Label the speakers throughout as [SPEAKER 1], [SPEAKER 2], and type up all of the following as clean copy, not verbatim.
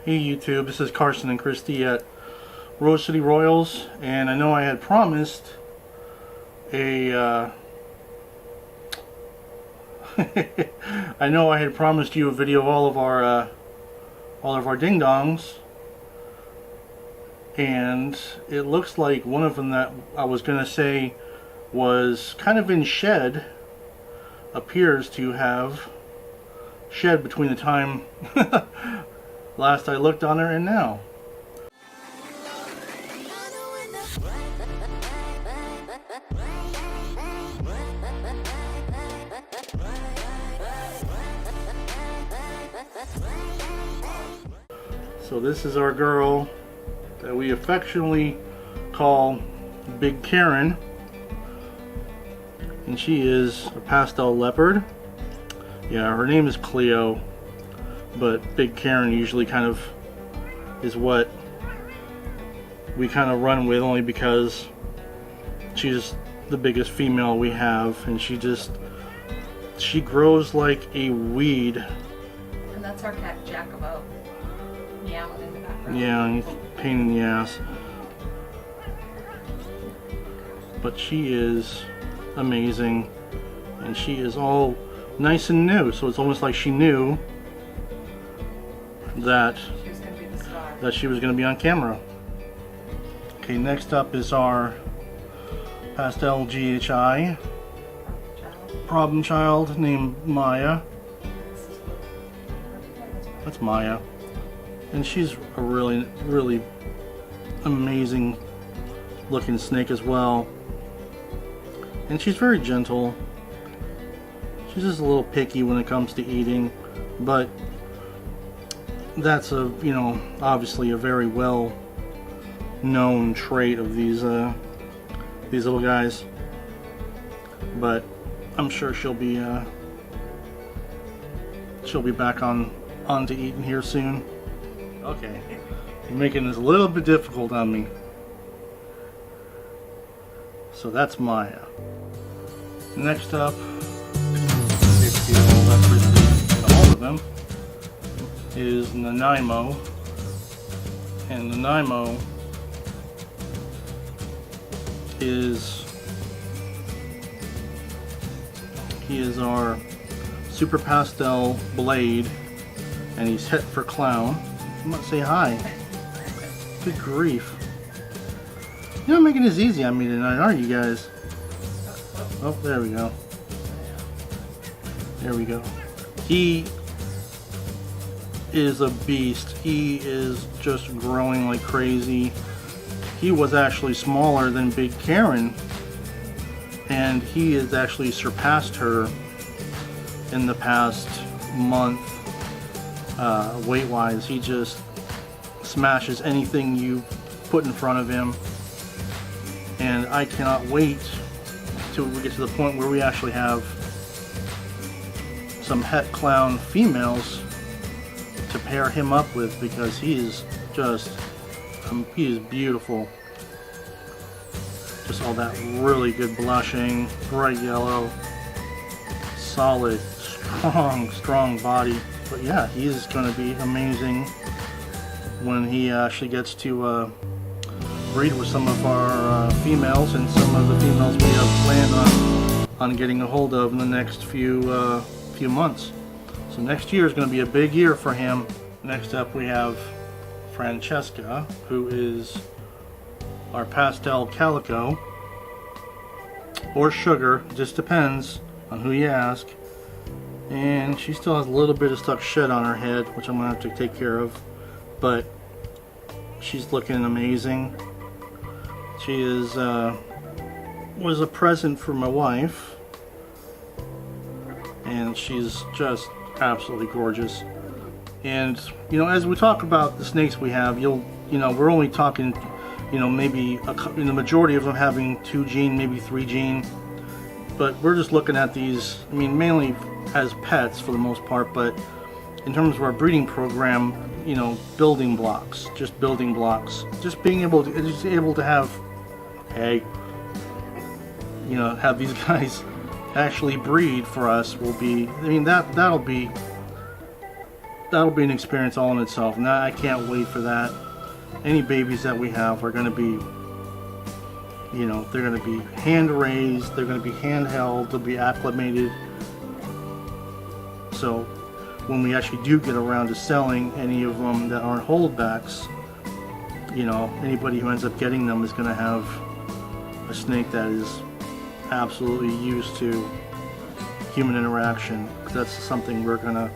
[SPEAKER 1] Hey YouTube, this is Carson and Christy at Rose City Royals, and I know I had promised a I know I had promised you a video of all of our ding-dongs, and it looks like one of them that I was gonna say was kind of in shed appears to have shed between the time last I looked on her and now. So this is our girl that we affectionately call Big Karen, and she is a pastel leopard. Yeah, her name is Cleo, but Big Karen usually kind of is what we kind of run with, only because she's the biggest female we have, and she grows like a weed.
[SPEAKER 2] And that's our cat Jacobo, meowing in the background.
[SPEAKER 1] Yeah, he's a pain in the ass. But she is amazing, and she is all nice and new, so it's almost like she knew that
[SPEAKER 2] she was going to be the star.
[SPEAKER 1] That she was going to be on camera. Okay, next up is our Pastel GHI problem child named Maya. That's Maya, and she's a really amazing looking snake as well, and she's very gentle. She's just a little picky when it comes to eating, but that's obviously a very well known trait of these little guys. But I'm sure she'll be back onto eating here soon. Okay, you're making this a little bit difficult on me. So that's Maya. Next up, all of them, is Nanaimo, and Nanaimo he is our super pastel blade, and he's het for clown. I'm gonna say hi. Good grief. You're not making this easy on me tonight, are you guys? Oh, there we go. There we go. He is a beast. He is just growing like crazy. He was actually smaller than Big Karen, and he has actually surpassed her in the past month weight wise. He just smashes anything you put in front of him, and I cannot wait till we get to the point where we actually have some het clown females to pair him up with, because he is just he is beautiful. Just all that really good blushing, bright yellow, solid, strong body. But yeah, he is going to be amazing when he actually gets to breed with some of our females, and some of the females we have planned on getting a hold of in the next few months. So next year is going to be a big year for him. Next up we have Francesca, who is our pastel calico, or sugar, just depends on who you ask. And she still has a little bit of stuck shed on her head, which I'm going to have to take care of, but she's looking amazing. She was a present for my wife, and she's just absolutely gorgeous. And as we talk about the snakes we have, we're only talking, maybe the majority of them having 2 gene, maybe 3 gene, but we're just looking at these, mainly as pets for the most part, but in terms of our breeding program, building blocks, just being able to have, have these guys actually breed for us will be, that'll be that'll be an experience all in itself, and I can't wait for that. Any babies that we have are going to be, you know, they're going to be hand raised, they're going to be handheld, they'll be acclimated. So when we actually do get around to selling any of them that aren't holdbacks, you know, anybody who ends up getting them is going to have a snake that is absolutely used to human interaction. That's something we're going to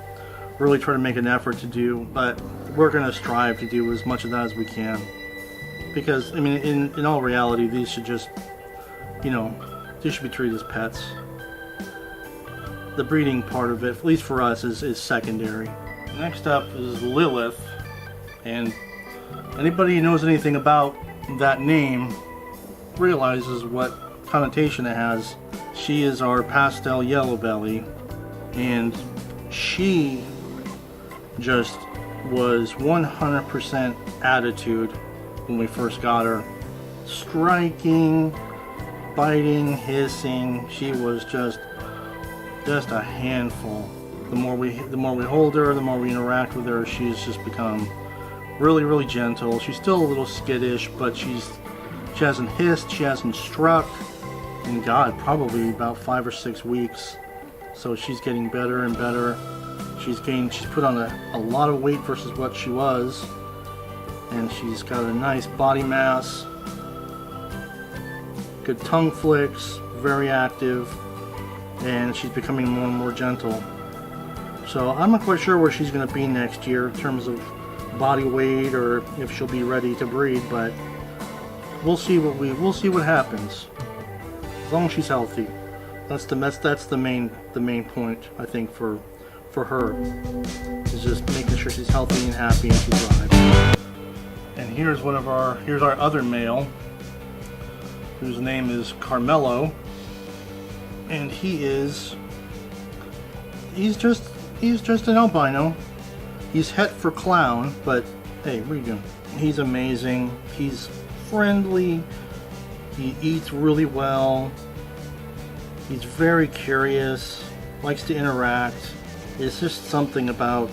[SPEAKER 1] really try to make an effort to do, but we're going to strive to do as much of that as we can. Because, I mean, in all reality, these should just, you know, these should be treated as pets. The breeding part of it, at least for us, is secondary. Next up is Lilith, and anybody who knows anything about that name realizes what connotation it has. She is our pastel yellow belly, and she just was 100% attitude when we first got her. Striking, biting, hissing. She was just a handful. The more we hold her, the more we interact with her, she's just become really, really gentle. She's still a little skittish, but she hasn't hissed, she hasn't struck in, God, probably about 5 or 6 weeks. So she's getting better and better. She's put on a lot of weight versus what she was, and she's got a nice body mass, good tongue flicks, very active, and she's becoming more and more gentle. So I'm not quite sure where she's going to be next year in terms of body weight, or if she'll be ready to breed, but we'll see what happens. As long as she's healthy, that's the main point, I think, for her, is just making sure she's healthy and happy and she thrives. And here's our other male, whose name is Carmelo, and he's just an albino. He's het for clown, but hey, what are you doing? He's amazing. He's friendly. He eats really well. He's very curious, likes to interact. It's just something about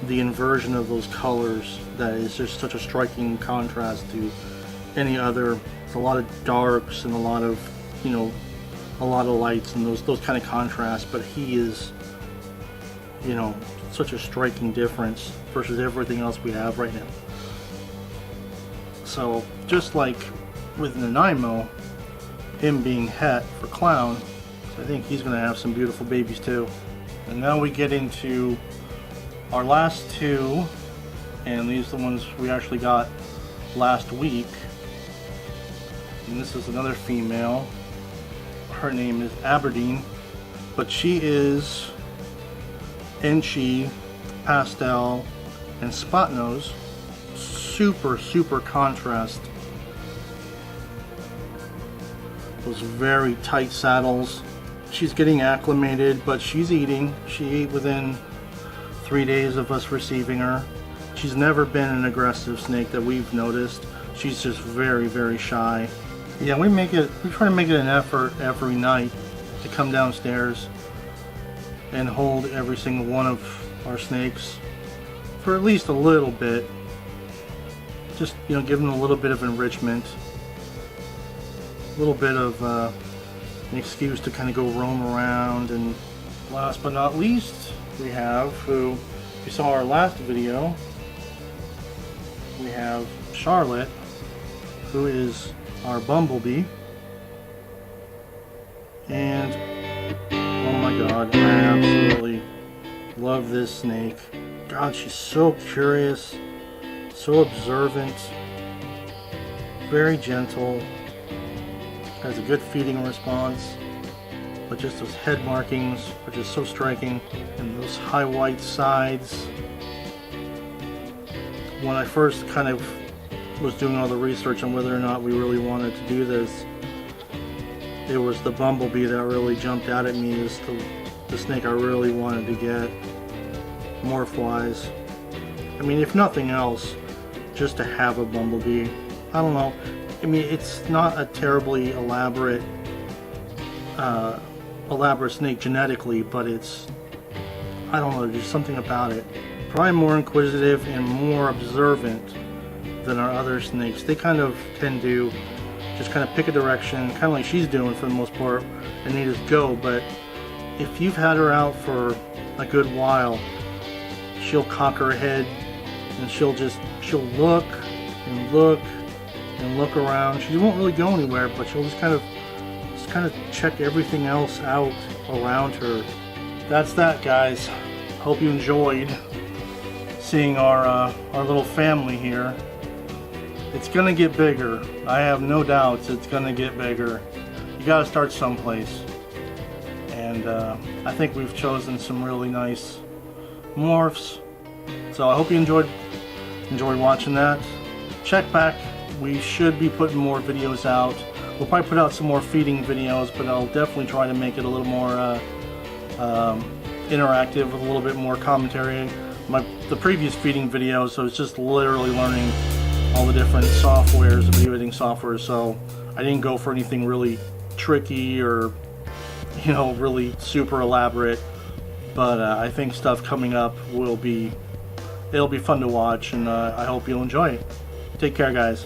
[SPEAKER 1] the inversion of those colors that is just such a striking contrast to any other. It's a lot of darks and a lot of, you know, a lot of lights and those kind of contrasts, but he is, you know, such a striking difference versus everything else we have right now. So just like with Nanaimo, him being het for clown, I think he's going to have some beautiful babies too. And now we get into our last two, and these are the ones we actually got last week. And this is another female. Her name is Aberdeen, but she is Enchi, Pastel, and Spot Nose. Super contrast. Those very tight saddles. She's getting acclimated, but she's eating. She ate within 3 days of us receiving her. She's never been an aggressive snake that we've noticed. She's just very shy. Yeah, we try to make it an effort every night to come downstairs and hold every single one of our snakes for at least a little bit. Just, you know, give them a little bit of enrichment, a little bit of an excuse to kind of go roam around. And last but not least, we have, who, if you saw our last video, we have Charlotte, who is our bumblebee. And oh my God, I absolutely love this snake. God, she's so curious, so observant, very gentle, has a good feeding response, but just those head markings are just so striking, and those high white sides. When I first kind of was doing all the research on whether or not we really wanted to do this, it was the bumblebee that really jumped out at me as the snake I really wanted to get, morph-wise. I mean, if nothing else, just to have a bumblebee. I don't know. I mean, it's not a terribly elaborate snake genetically, but it's, I don't know, there's something about it. probably more inquisitive and more observant than our other snakes. They kind of tend to just kind of pick a direction, kind of like she's doing for the most part, and they just go. But if you've had her out for a good while, she'll cock her head and she'll look and look and look around. She won't really go anywhere, but she'll just kind of check everything else out around her. That's that, guys. Hope you enjoyed seeing our little family here. It's gonna get bigger. I have no doubts it's gonna get bigger. You gotta start someplace. And I think we've chosen some really nice morphs. So I hope you enjoyed watching that. Check back. We should be putting more videos out. We'll probably put out some more feeding videos, but I'll definitely try to make it a little more interactive with a little bit more commentary. The previous feeding videos, so it's just literally learning all the different softwares, the video editing software. So I didn't go for anything really tricky or, you know, really super elaborate. But I think stuff coming up it'll be fun to watch, and I hope you'll enjoy it. Take care, guys.